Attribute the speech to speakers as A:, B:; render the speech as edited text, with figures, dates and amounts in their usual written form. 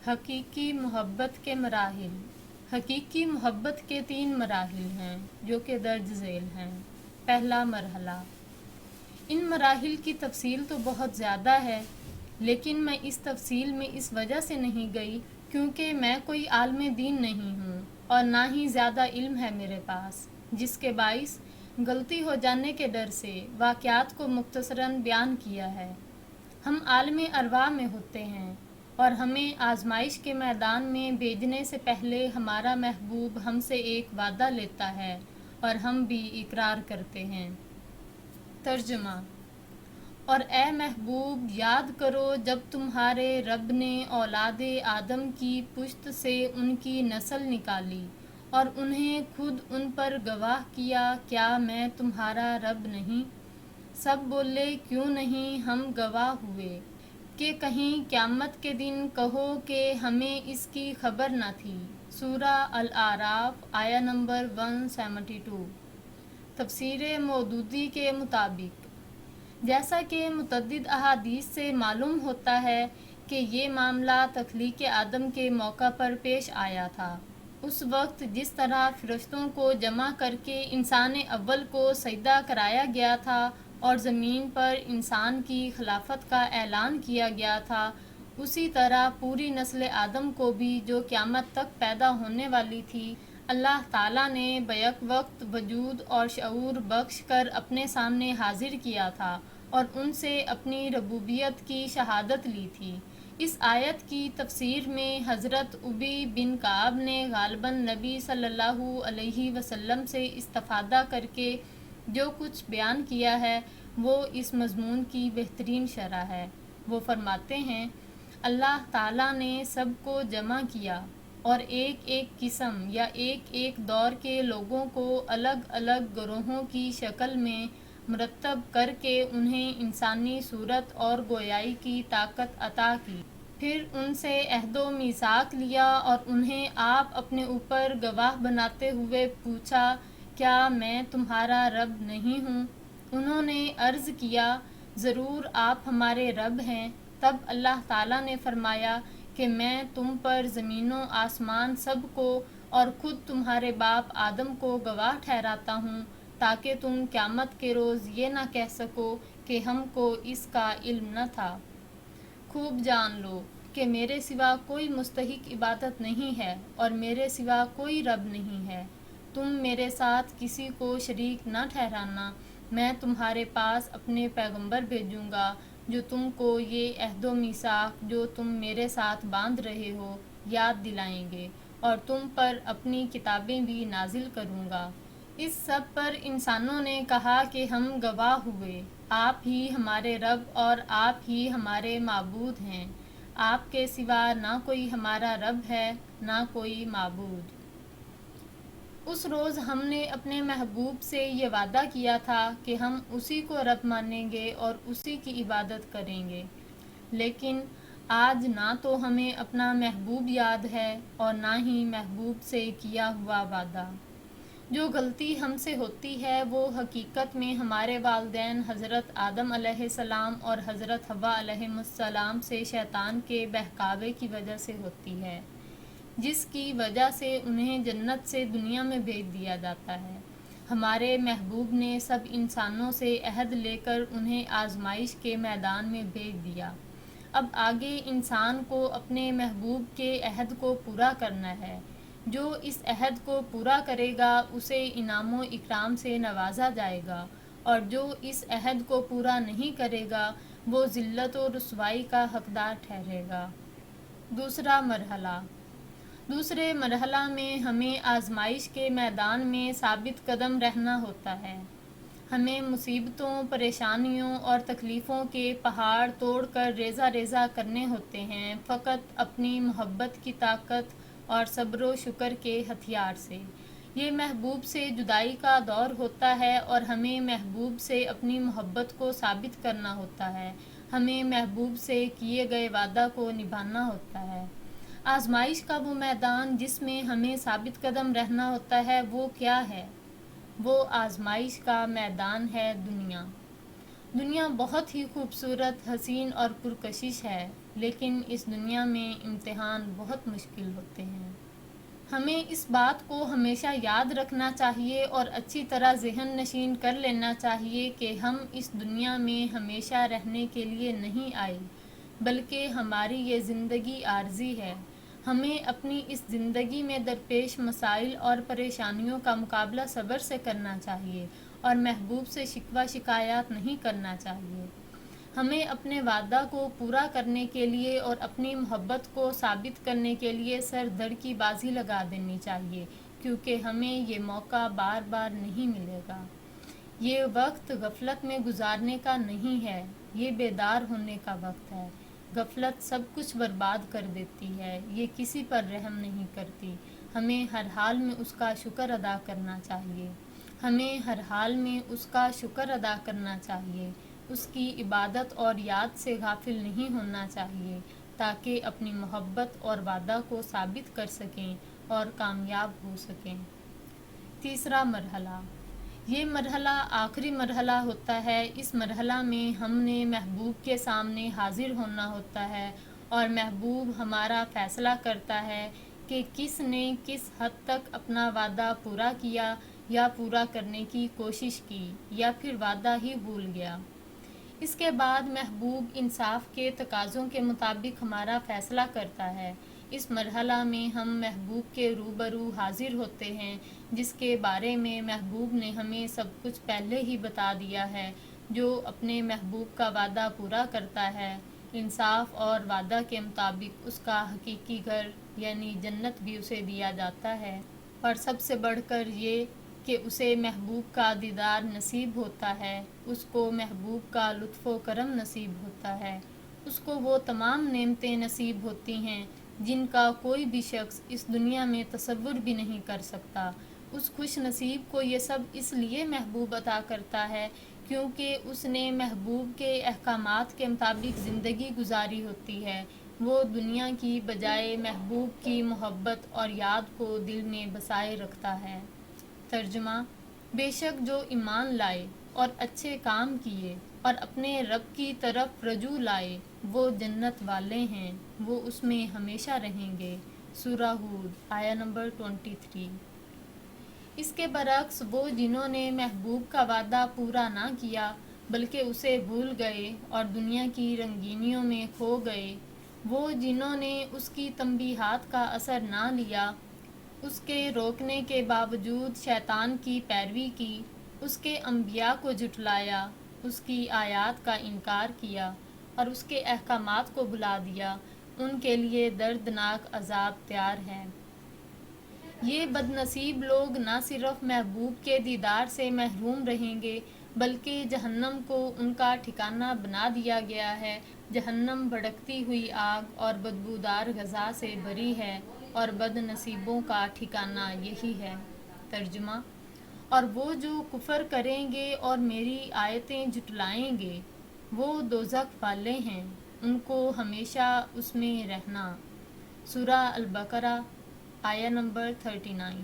A: حقیقی محبت کے مراحل۔ حقیقی محبت کے 3 مراحل ہیں جو کہ درج ذیل ہیں۔ پہلا مرحلہ۔ ان مراحل کی تفصیل تو بہت زیادہ ہے، لیکن میں اس تفصیل میں اس وجہ سے نہیں گئی کیونکہ میں کوئی عالم دین نہیں ہوں اور نہ ہی زیادہ علم ہے میرے پاس، جس کے باعث غلطی ہو جانے کے ڈر سے واقعات کو مختصراً بیان کیا ہے۔ ہم عالم ارواح میں ہوتے ہیں اور ہمیں آزمائش کے میدان میں بھیجنے سے پہلے ہمارا محبوب ہم سے ایک وعدہ لیتا ہے اور ہم بھی اقرار کرتے ہیں۔ ترجمہ: اور اے محبوب، یاد کرو جب تمہارے رب نے اولاد آدم کی پشت سے ان کی نسل نکالی اور انہیں خود ان پر گواہ کیا، کیا میں تمہارا رب نہیں؟ سب بولے، کیوں نہیں، ہم گواہ ہوئے کہ کہیں قیامت کے دن کہو کہ ہمیں اس کی خبر نہ تھی۔ سورہ الاعراف آیہ نمبر 172۔ تفسیر مودودی کے مطابق، جیسا کہ متعدد احادیث سے معلوم ہوتا ہے کہ یہ معاملہ تخلیق آدم کے موقع پر پیش آیا تھا۔ اس وقت جس طرح فرشتوں کو جمع کر کے انسان اول کو سجدہ کرایا گیا تھا اور زمین پر انسان کی خلافت کا اعلان کیا گیا تھا، اسی طرح پوری نسل آدم کو بھی جو قیامت تک پیدا ہونے والی تھی، اللہ تعالیٰ نے بیک وقت وجود اور شعور بخش کر اپنے سامنے حاضر کیا تھا اور ان سے اپنی ربوبیت کی شہادت لی تھی۔ اس آیت کی تفسیر میں حضرت ابی بن کعب نے غالباً نبی صلی اللہ علیہ وسلم سے استفادہ کر کے جو کچھ بیان کیا ہے وہ اس مضمون کی بہترین شرح ہے۔ وہ فرماتے ہیں، اللہ تعالیٰ نے سب کو جمع کیا اور ایک ایک قسم یا ایک ایک دور کے لوگوں کو الگ الگ گروہوں کی شکل میں مرتب کر کے انہیں انسانی صورت اور گویائی کی طاقت عطا کی۔ پھر ان سے عہد و میثاق لیا اور انہیں آپ اپنے اوپر گواہ بناتے ہوئے پوچھا، کیا میں تمہارا رب نہیں ہوں؟ انہوں نے عرض کیا، ضرور آپ ہمارے رب ہیں۔ تب اللہ تعالیٰ نے فرمایا کہ میں تم پر زمین و آسمان سب کو اور خود تمہارے باپ آدم کو گواہ ٹھہراتا ہوں تاکہ تم قیامت کے روز یہ نہ کہہ سکو کہ ہم کو اس کا علم نہ تھا۔ خوب جان لو کہ میرے سوا کوئی مستحق عبادت نہیں ہے اور میرے سوا کوئی رب نہیں ہے۔ تم میرے ساتھ کسی کو شریک نہ ٹھہرانا۔ میں تمہارے پاس اپنے پیغمبر بھیجوں گا جو تم کو یہ عہد و میثاق جو تم میرے ساتھ باندھ رہے ہو یاد دلائیں گے، اور تم پر اپنی کتابیں بھی نازل کروں گا۔ اس سب پر انسانوں نے کہا کہ ہم گواہ ہوئے، آپ ہی ہمارے رب اور آپ ہی ہمارے معبود ہیں، آپ کے سوا نہ کوئی ہمارا رب ہے نہ کوئی معبود۔ اس روز ہم نے اپنے محبوب سے یہ وعدہ کیا تھا کہ ہم اسی کو رب مانیں گے اور اسی کی عبادت کریں گے، لیکن آج نہ تو ہمیں اپنا محبوب یاد ہے اور نہ ہی محبوب سے کیا ہوا وعدہ۔ جو غلطی ہم سے ہوتی ہے وہ حقیقت میں ہمارے والدین حضرت آدم علیہ السلام اور حضرت حوا علیہ السلام سے شیطان کے بہکاوے کی وجہ سے ہوتی ہے، جس کی وجہ سے انہیں جنت سے دنیا میں بھیج دیا جاتا ہے۔ ہمارے محبوب نے سب انسانوں سے عہد لے کر انہیں آزمائش کے میدان میں بھیج دیا۔ اب آگے انسان کو اپنے محبوب کے عہد کو پورا کرنا ہے۔ جو اس عہد کو پورا کرے گا اسے انعام و اکرام سے نوازا جائے گا، اور جو اس عہد کو پورا نہیں کرے گا وہ ذلت و رسوائی کا حقدار ٹھہرے گا۔ دوسرا مرحلہ۔ دوسرے مرحلہ میں ہمیں آزمائش کے میدان میں ثابت قدم رہنا ہوتا ہے۔ ہمیں مصیبتوں، پریشانیوں اور تکلیفوں کے پہاڑ توڑ کر ریزہ ریزہ کرنے ہوتے ہیں، فقط اپنی محبت کی طاقت اور صبر و شکر کے ہتھیار سے۔ یہ محبوب سے جدائی کا دور ہوتا ہے اور ہمیں محبوب سے اپنی محبت کو ثابت کرنا ہوتا ہے، ہمیں محبوب سے کیے گئے وعدہ کو نبھانا ہوتا ہے۔ آزمائش کا وہ میدان جس میں ہمیں ثابت قدم رہنا ہوتا ہے وہ کیا ہے؟ وہ آزمائش کا میدان ہے دنیا۔ دنیا بہت ہی خوبصورت، حسین اور پرکشش ہے، لیکن اس دنیا میں امتحان بہت مشکل ہوتے ہیں۔ ہمیں اس بات کو ہمیشہ یاد رکھنا چاہیے اور اچھی طرح ذہن نشین کر لینا چاہیے کہ ہم اس دنیا میں ہمیشہ رہنے کے لیے نہیں آئے، بلکہ ہماری یہ زندگی عارضی ہے۔ ہمیں اپنی اس زندگی میں درپیش مسائل اور پریشانیوں کا مقابلہ صبر سے کرنا چاہیے اور محبوب سے شکوہ شکایات نہیں کرنا چاہیے۔ ہمیں اپنے وعدہ کو پورا کرنے کے لیے اور اپنی محبت کو ثابت کرنے کے لیے سر دھڑ کی بازی لگا دینی چاہیے، کیونکہ ہمیں یہ موقع بار بار نہیں ملے گا۔ یہ وقت غفلت میں گزارنے کا نہیں ہے، یہ بیدار ہونے کا وقت ہے۔ غفلت سب کچھ برباد کر دیتی ہے، یہ کسی پر رحم نہیں کرتی۔ ہمیں ہر حال میں اس کا شکر ادا کرنا چاہیے۔ ہمیں ہر حال میں اس کا شکر ادا کرنا چاہیے، اس کی عبادت اور یاد سے غافل نہیں ہونا چاہیے، تاکہ اپنی محبت اور وعدہ کو ثابت کر سکیں اور کامیاب ہو سکیں۔ تیسرا مرحلہ، یہ مرحلہ آخری مرحلہ ہوتا ہے۔ اس مرحلہ میں ہم نے محبوب کے سامنے حاضر ہونا ہوتا ہے اور محبوب ہمارا فیصلہ کرتا ہے کہ کس نے کس حد تک اپنا وعدہ پورا کیا یا پورا کرنے کی کوشش کی یا پھر وعدہ ہی بھول گیا۔ اس کے بعد محبوب انصاف کے تقاضوں کے مطابق ہمارا فیصلہ کرتا ہے۔ اس مرحلہ میں ہم محبوب کے روبرو حاضر ہوتے ہیں، جس کے بارے میں محبوب نے ہمیں سب کچھ پہلے ہی بتا دیا ہے۔ جو اپنے محبوب کا وعدہ پورا کرتا ہے، انصاف اور وعدہ کے مطابق اس کا حقیقی گھر یعنی جنت بھی اسے دیا جاتا ہے، اور سب سے بڑھ کر یہ کہ اسے محبوب کا دیدار نصیب ہوتا ہے، اس کو محبوب کا لطف و کرم نصیب ہوتا ہے، اس کو وہ تمام نعمتیں نصیب ہوتی ہیں جن کا کوئی بھی شخص اس دنیا میں تصور بھی نہیں کر سکتا۔ اس خوش نصیب کو یہ سب اس لیے محبوب عطا کرتا ہے کیونکہ اس نے محبوب کے احکامات کے مطابق زندگی گزاری ہوتی ہے۔ وہ دنیا کی بجائے محبوب کی محبت اور یاد کو دل میں بسائے رکھتا ہے۔ ترجمہ: بے شک جو ایمان لائے اور اچھے کام کیے اور اپنے رب کی طرف رجوع لائے، وہ جنت والے ہیں، وہ اس میں ہمیشہ رہیں گے۔ سورہ ہود آیہ نمبر 23۔ اس کے برعکس وہ جنہوں نے محبوب کا وعدہ پورا نہ کیا بلکہ اسے بھول گئے اور دنیا کی رنگینیوں میں کھو گئے، وہ جنہوں نے اس کی تنبیہات کا اثر نہ لیا، اس کے روکنے کے باوجود شیطان کی پیروی کی، اس کے انبیاء کو جھٹلایا، اس کی آیات کا انکار کیا اور اس کے احکامات کو بھلا دیا، ان کے لیے دردناک عذاب تیار ہے۔ یہ بد نصیب لوگ نہ صرف محبوب کے دیدار سے محروم رہیں گے بلکہ جہنم کو ان کا ٹھکانہ بنا دیا گیا ہے۔ جہنم بھڑکتی ہوئی آگ اور بدبودار غذا سے بھری ہے اور بد نصیبوں کا ٹھکانہ یہی ہے۔ ترجمہ: اور وہ جو کفر کریں گے اور میری آیتیں جھٹلائیں گے، وہ دوزخ والے ہیں، ان کو ہمیشہ اس میں رہنا۔ سورہ البقرہ آیہ نمبر 39۔